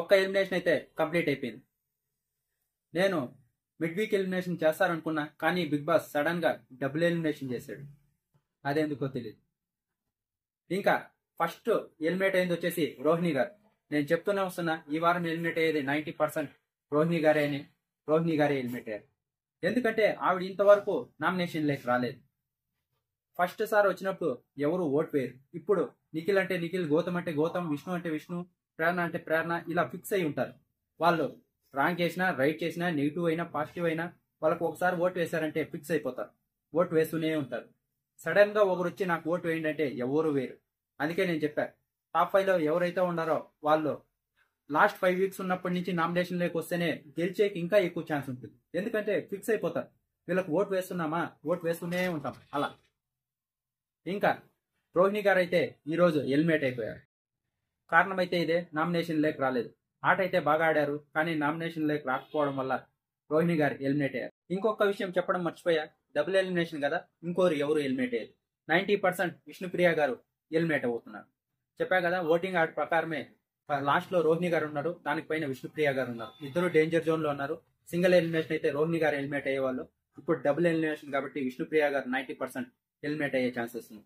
ఒక్క ఎలిమినేషన్ అయితే కంప్లీట్ అయిపోయింది. నేను మిడ్ వీక్ ఎలిమినేషన్ చేస్తారనుకున్నా, కానీ బిగ్ బాస్ సడన్ గా డబుల్ ఎలిమినేషన్ చేశాడు. అదేందుకో తెలియదు. ఇంకా ఫస్ట్ ఎలిమినేట్ అయింది వచ్చేసి రోహిణి గారు. నేను చెప్తూనే వస్తున్నా, ఈ వారం ఎలిమినేట్ అయ్యేది 90% రోహిణి గారే అని. రోహిణి గారే ఎలిమినేట్ అయ్యారు. ఎందుకంటే ఆవిడ ఇంతవరకు నామినేషన్ లేక రాలేదు. ఫస్ట్ సార్ వచ్చినప్పుడు ఎవరు ఓట్ వేయరు. ఇప్పుడు నిఖిల్ అంటే నిఖిల్, గౌతమ్ అంటే గౌతమ్, విష్ణు అంటే విష్ణు, ప్రేరణ అంటే ప్రేరణ, ఇలా ఫిక్స్ అయి ఉంటారు. వాళ్ళు రాంగ్ చేసినా, రైట్ చేసినా, నెగిటివ్ అయినా, పాజిటివ్ అయినా వాళ్ళకు ఒకసారి ఓటు వేశారంటే ఫిక్స్ అయిపోతారు. ఓటు వేస్తూనే ఉంటారు. సడన్ గా ఒకరు వచ్చి నాకు ఓటు వేయండి అంటే ఎవరు వేరు. అందుకే నేను చెప్పా, టాప్ 5 లో ఎవరైతే ఉన్నారో వాళ్ళు లాస్ట్ 5 వీక్స్ ఉన్నప్పటి నుంచి నామినేషన్ లేక వస్తేనే గెలిచేకి ఇంకా ఎక్కువ ఛాన్స్ ఉంటుంది. ఎందుకంటే ఫిక్స్ అయిపోతారు, వీళ్ళకి ఓటు వేస్తున్నామా, ఓటు వేస్తూనే ఉంటాం అలా. ఇంకా రోహిణి గారు అయితే ఈరోజు ఎలిమినేట్ అయిపోయారు. కారణం అయితే ఇదే, నామినేషన్ లేక రాలేదు. ఆట అయితే బాగా ఆడారు, కానీ నామినేషన్ లేక రాకపోవడం వల్ల రోహిణి గారు ఎలిమినేట్ అయ్యారు. ఇంకొక విషయం చెప్పడం మర్చిపోయా, డబుల్ ఎలిమినేషన్ కదా, ఇంకోరు ఎవరు ఎలిమినేట్ అయ్యారు. 90% విష్ణుప్రియ గారు ఎలిమినేట్ అవుతున్నారు. చెప్పా కదా, ఓటింగ్ ఆర్డర్ ప్రకారమే లాస్ట్ లో రోహిణి గారు ఉన్నారు, దానికి పైన విష్ణుప్రియ గారు ఉన్నారు. ఇద్దరు డేంజర్ జోన్ లో ఉన్నారు. సింగిల్ ఎలిమినేషన్ అయితే రోహిణి గారు ఎలిమినేట్ అయ్యేవాళ్ళు. ఇప్పుడు డబుల్ ఎలిమినేషన్ కాబట్టి విష్ణుప్రియ గారు 90% ఎలిమినేట్ అయ్యే ఛాన్సెస్ ఉంది.